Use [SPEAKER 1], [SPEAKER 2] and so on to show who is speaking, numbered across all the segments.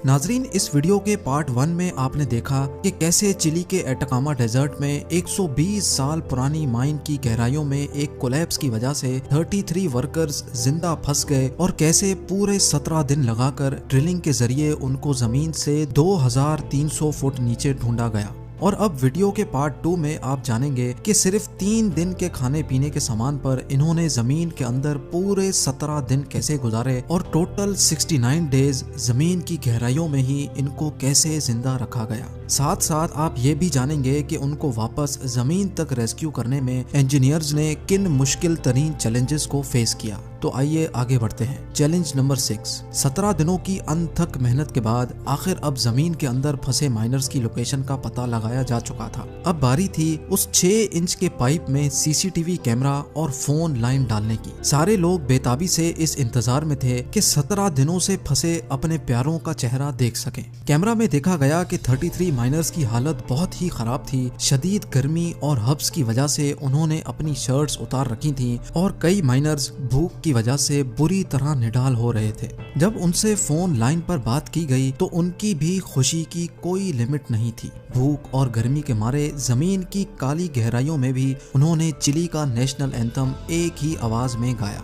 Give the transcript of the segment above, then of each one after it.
[SPEAKER 1] नाजरीन, इस वीडियो के पार्ट 1 में आपने देखा कि कैसे चिली के एटाकामा डेजर्ट में 120 साल पुरानी माइन की गहराइयों में एक कोलैप्स की वजह से 33 वर्कर्स जिंदा फंस गए और कैसे पूरे 17 दिन लगाकर ड्रिलिंग के जरिए उनको जमीन से 2300 फुट नीचे ढूंढा गया। और अब वीडियो के पार्ट 2 में आप जानेंगे कि सिर्फ 3 दिन के खाने पीने के सामान पर इन्होंने जमीन के अंदर पूरे 17 दिन कैसे गुजारे और टोटल 69 डेज जमीन की गहराइयों में ही इनको कैसे जिंदा रखा गया। साथ साथ आप ये भी जानेंगे कि उनको वापस जमीन तक रेस्क्यू करने में इंजीनियर्स ने किन मुश्किल तरीन चैलेंजेस को फेस किया। तो आइए आगे बढ़ते हैं। Challenge number 6। 17 दिनों की अनथक मेहनत के बाद आखिर अब जमीन के अंदर फंसे माइनर्स की लोकेशन का पता लगाया जा चुका था। अब बारी थी उस 6 इंच के पाइप में सीसीटीवी कैमरा और फोन लाइन डालने की। सारे लोग बेताबी से इस इंतजार में थे कि 17 दिनों से फंसे अपने प्यारों का चेहरा देख सकें। कैमरा में देखा गया कि 33 माइनर्स की हालत बहुत ही खराब थी। शदीद गर्मी और हब्स की वजह से उन्होंने अपनी शर्ट्स उतार रखी थी और कई माइनर्स भूख की वजह से बुरी तरह निढाल हो रहे थे। जब उनसे फोन लाइन पर बात की गई तो उनकी भी खुशी की कोई लिमिट नहीं थी। भूख और गर्मी के मारे जमीन की काली गहराइयों में भी उन्होंने चिली का नेशनल एंथम एक ही आवाज में गाया।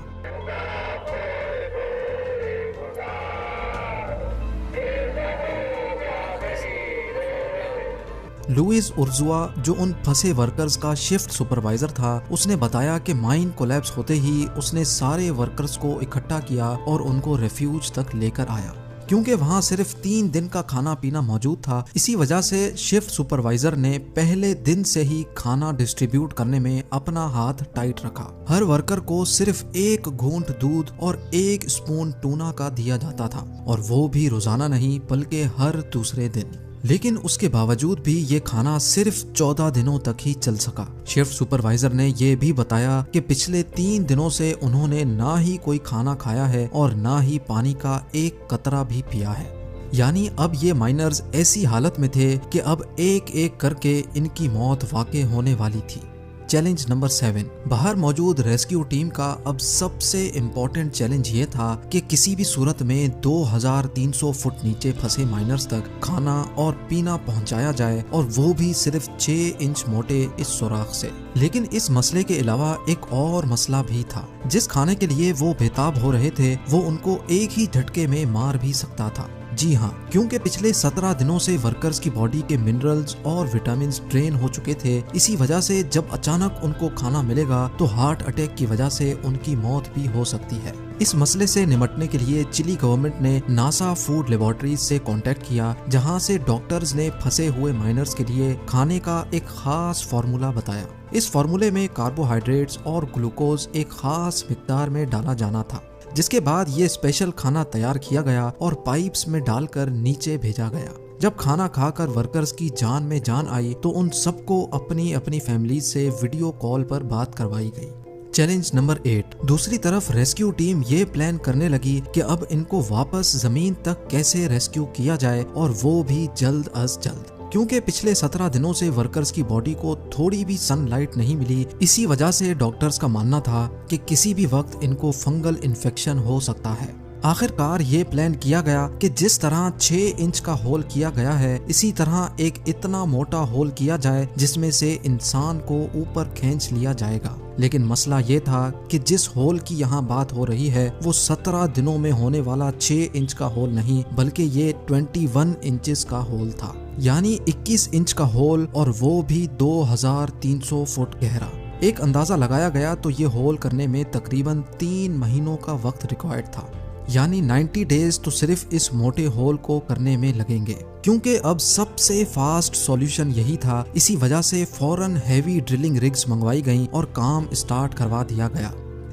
[SPEAKER 1] लुइस उर्जुआ, जो उन फंसे वर्कर्स का शिफ्ट सुपरवाइजर था, उसने बताया कि माइन कोलैप्स होते ही उसने सारे वर्कर्स को इकट्ठा किया और उनको रेफ्यूज तक लेकर आया। क्योंकि वहां सिर्फ 3 दिन का खाना पीना मौजूद था, इसी वजह से शिफ्ट सुपरवाइजर ने पहले दिन से ही खाना डिस्ट्रीब्यूट करने में अपना हाथ टाइट रखा। हर वर्कर को सिर्फ 1 घूंट दूध और 1 स्पून टूना का दिया जाता था, और वो भी रोजाना नहीं बल्कि हर दूसरे दिन। लेकिन उसके बावजूद भी ये खाना सिर्फ 14 दिनों तक ही चल सका। शिफ्ट सुपरवाइजर ने ये भी बताया कि पिछले 3 दिनों से उन्होंने ना ही कोई खाना खाया है और ना ही पानी का एक कतरा भी पिया है। यानी अब ये माइनर्स ऐसी हालत में थे कि अब एक एक करके इनकी मौत वाक़ई होने वाली थी। Challenge number 7। बाहर मौजूद रेस्क्यू टीम का अब सबसे इम्पोर्टेंट चैलेंज ये था कि किसी भी सूरत में 2300 फुट नीचे फंसे माइनर्स तक खाना और पीना पहुंचाया जाए, और वो भी सिर्फ 6 इंच मोटे इस सुराख से। लेकिन इस मसले के अलावा एक और मसला भी था। जिस खाने के लिए वो बेताब हो रहे थे वो उनको एक ही झटके में मार भी सकता था। जी हाँ, क्योंकि पिछले 17 दिनों से वर्कर्स की बॉडी के मिनरल्स और विटामिन ड्रेन हो चुके थे। इसी वजह से जब अचानक उनको खाना मिलेगा तो हार्ट अटैक की वजह से उनकी मौत भी हो सकती है। इस मसले से निपटने के लिए चिली गवर्नमेंट ने नासा फूड लेबोरेटरीज से कांटेक्ट किया, जहां से डॉक्टर्स ने फंसे हुए माइनर्स के लिए खाने का एक खास फार्मूला बताया। इस फार्मूले में कार्बोहाइड्रेट्स और ग्लूकोज एक खास मिकदार में डाला जाना था, जिसके बाद ये स्पेशल खाना तैयार किया गया और पाइप्स में डालकर नीचे भेजा गया। जब खाना खाकर वर्कर्स की जान में जान आई तो उन सबको अपनी अपनी फैमिली से वीडियो कॉल पर बात करवाई गई। Challenge number 8। दूसरी तरफ रेस्क्यू टीम ये प्लान करने लगी कि अब इनको वापस जमीन तक कैसे रेस्क्यू किया जाए, और वो भी जल्द अज जल्द। क्योंकि पिछले 17 दिनों से वर्कर्स की बॉडी को थोड़ी भी सनलाइट नहीं मिली, इसी वजह से डॉक्टर्स का मानना था कि किसी भी वक्त इनको फंगल इन्फेक्शन हो सकता है। आखिरकार ये प्लान किया गया कि जिस तरह 6 इंच का होल किया गया है, इसी तरह एक इतना मोटा होल किया जाए जिसमें से इंसान को ऊपर खींच लिया जाएगा। लेकिन मसला ये था कि जिस होल की यहाँ बात हो रही है वो 17 दिनों में होने वाला 6 इंच का होल नहीं, बल्कि ये 21 इंचेस का होल था। यानी 21 इंच का होल, और वो भी 2300 फुट गहरा। एक अंदाजा लगाया गया तो ये होल करने में तकरीबन 3 महीनों का वक्त रिक्वायर्ड था। यानी 90 डेज तो सिर्फ इस मोटे होल को करने में लगेंगे। क्योंकि अब सबसे फास्ट सॉल्यूशन यही था, इसी वजह से फौरन हैवी ड्रिलिंग रिग्स मंगवाई गईं और काम स्टार्ट करवा दिया गया।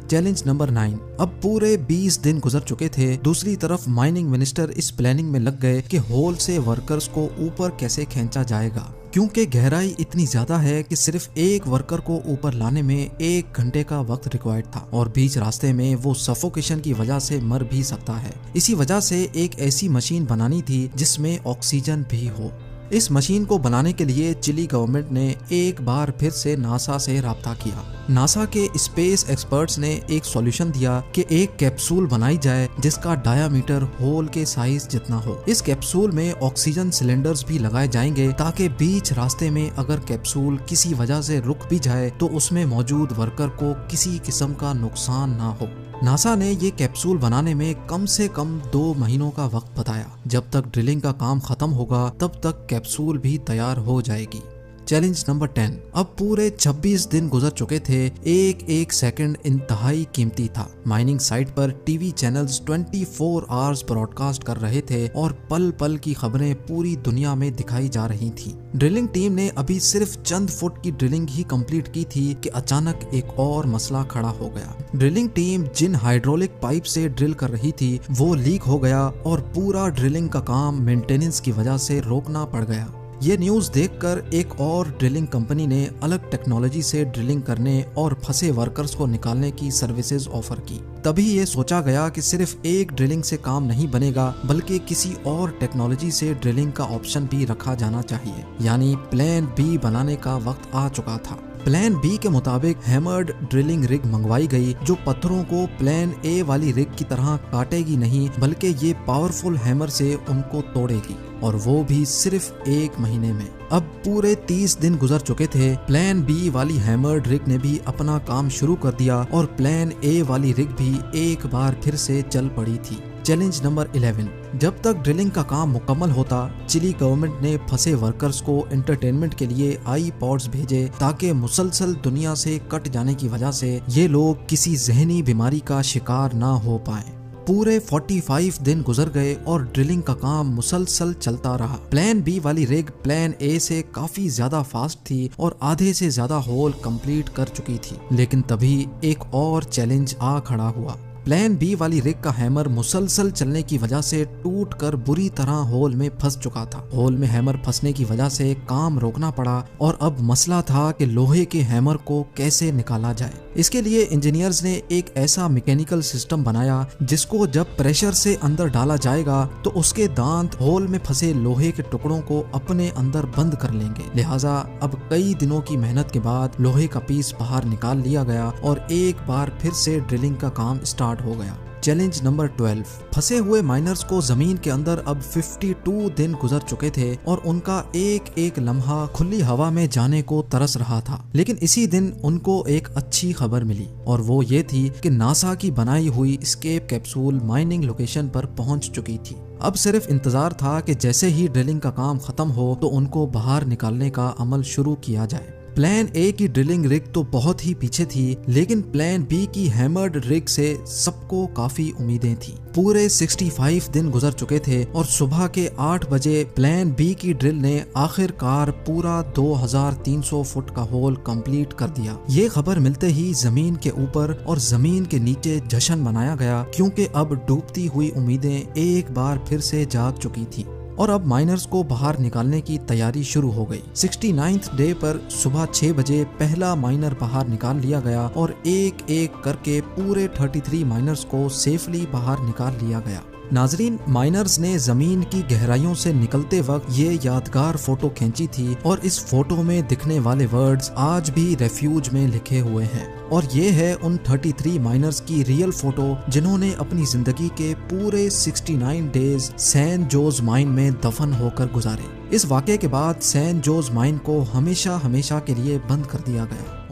[SPEAKER 1] Challenge number 9। अब पूरे 20 दिन गुजर चुके थे। दूसरी तरफ माइनिंग मिनिस्टर इस प्लानिंग में लग गए कि होल से वर्कर्स को ऊपर कैसे खींचा जाएगा, क्योंकि गहराई इतनी ज्यादा है कि सिर्फ एक वर्कर को ऊपर लाने में 1 घंटे का वक्त रिक्वायर्ड था, और बीच रास्ते में वो सफोकेशन की वजह से मर भी सकता है। इसी वजह से एक ऐसी मशीन बनानी थी जिसमें ऑक्सीजन भी हो। इस मशीन को बनाने के लिए चिली गवर्नमेंट ने एक बार फिर से नासा से राब्ता किया। नासा के स्पेस एक्सपर्ट्स ने एक सॉल्यूशन दिया कि एक कैप्सूल बनाई जाए जिसका डायामीटर होल के साइज जितना हो। इस कैप्सूल में ऑक्सीजन सिलेंडर्स भी लगाए जाएंगे ताकि बीच रास्ते में अगर कैप्सूल किसी वजह से रुक भी जाए तो उसमें मौजूद वर्कर को किसी किस्म का नुकसान ना हो। नासा ने ये कैप्सूल बनाने में कम से कम 2 महीनों का वक्त बताया। जब तक ड्रिलिंग का काम खत्म होगा तब तक कैप्सूल भी तैयार हो जाएगी। Challenge number 10। अब पूरे 26 दिन गुजर चुके थे। एक एक सेकंड इंतहाई कीमती था। माइनिंग साइट पर टीवी चैनल्स 24 आवर्स ब्रॉडकास्ट कर रहे थे और पल पल की खबरें पूरी दुनिया में दिखाई जा रही थी। ड्रिलिंग टीम ने अभी सिर्फ चंद फुट की ड्रिलिंग ही कंप्लीट की थी कि अचानक एक और मसला खड़ा हो गया। ड्रिलिंग टीम जिन हाइड्रोलिक पाइप से ड्रिल कर रही थी वो लीक हो गया और पूरा ड्रिलिंग का काम मेंटेनेंस की वजह से रोकना पड़ गया। ये न्यूज़ देखकर एक और ड्रिलिंग कंपनी ने अलग टेक्नोलॉजी से ड्रिलिंग करने और फंसे वर्कर्स को निकालने की सर्विसेज ऑफर की। तभी ये सोचा गया कि सिर्फ एक ड्रिलिंग से काम नहीं बनेगा बल्कि किसी और टेक्नोलॉजी से ड्रिलिंग का ऑप्शन भी रखा जाना चाहिए। यानी प्लान बी बनाने का वक्त आ चुका था। प्लान बी के मुताबिक हैमर्ड ड्रिलिंग रिग मंगवाई गई जो पत्थरों को प्लान ए वाली रिग की तरह काटेगी नहीं बल्कि ये पावरफुल हैमर से उनको तोड़ेगी, और वो भी सिर्फ 1 महीने में। अब पूरे 30 दिन गुजर चुके थे। प्लान बी वाली हैमर्ड रिग ने भी अपना काम शुरू कर दिया और प्लान ए वाली रिग भी एक बार फिर से चल पड़ी थी। Challenge number 11। जब तक ड्रिलिंग का काम मुकम्मल होता, चिली गवर्नमेंट ने फंसे वर्कर्स को एंटरटेनमेंट के लिए आईपॉड्स भेजे ताकि मुसलसल दुनिया से कट जाने की वजह से ये लोग किसी जहनी बीमारी का शिकार ना हो पाए। पूरे 45 दिन गुजर गए और ड्रिलिंग का काम मुसलसल चलता रहा। प्लान बी वाली रिग प्लान ए से काफी ज्यादा फास्ट थी और आधे से ज्यादा होल कंप्लीट कर चुकी थी। लेकिन तभी एक और चैलेंज आ खड़ा हुआ। प्लान बी वाली रिग का हैमर मुसलसल चलने की वजह से टूटकर बुरी तरह होल में फंस चुका था। होल में हैमर फंसने की वजह से काम रोकना पड़ा और अब मसला था कि लोहे के हैमर को कैसे निकाला जाए। इसके लिए इंजीनियर्स ने एक ऐसा मैकेनिकल सिस्टम बनाया जिसको जब प्रेशर से अंदर डाला जाएगा तो उसके दांत होल में फंसे लोहे के टुकड़ों को अपने अंदर बंद कर लेंगे। लिहाजा अब कई दिनों की मेहनत के बाद लोहे का पीस बाहर निकाल लिया गया और एक बार फिर से ड्रिलिंग का काम स्टार्ट हो गया। Challenge number 12। फंसे हुए माइनर्स को जमीन के अंदर अब 52 दिन गुजर चुके थे और उनका एक एक लम्हा खुली हवा में जाने को तरस रहा था। लेकिन इसी दिन उनको एक अच्छी खबर मिली और वो ये थी कि नासा की बनाई हुई एस्केप कैप्सूल माइनिंग लोकेशन पर पहुंच चुकी थी। अब सिर्फ इंतजार था कि जैसे ही ड्रिलिंग का काम खत्म हो तो उनको बाहर निकालने का अमल शुरू किया जाए। प्लान ए की ड्रिलिंग रिग तो बहुत ही पीछे थी, लेकिन प्लान बी की हैमर्ड रिग से सबको काफी उम्मीदें थी। पूरे 65 दिन गुजर चुके थे और सुबह के 8 बजे प्लान बी की ड्रिल ने आखिरकार पूरा 2300 फुट का होल कंप्लीट कर दिया। ये खबर मिलते ही जमीन के ऊपर और जमीन के नीचे जश्न मनाया गया, क्योंकि अब डूबती हुई उम्मीदें एक बार फिर से जाग चुकी थी और अब माइनर्स को बाहर निकालने की तैयारी शुरू हो गई। 69th डे पर सुबह 6 बजे पहला माइनर बाहर निकाल लिया गया और एक एक करके पूरे 33 माइनर्स को सेफली बाहर निकाल लिया गया। नाजरीन, माइनर्स ने जमीन की गहराइयों से निकलते वक्त ये यादगार फोटो खींची थी और इस फोटो में दिखने वाले वर्ड्स आज भी रेफ्यूज में लिखे हुए हैं। और ये है उन 33 माइनर्स की रियल फोटो जिन्होंने अपनी जिंदगी के पूरे 69 डेज सैन जोस माइन में दफन होकर गुजारे। इस वाक़े के बाद सैन जोस माइन को हमेशा हमेशा के लिए बंद कर दिया गया।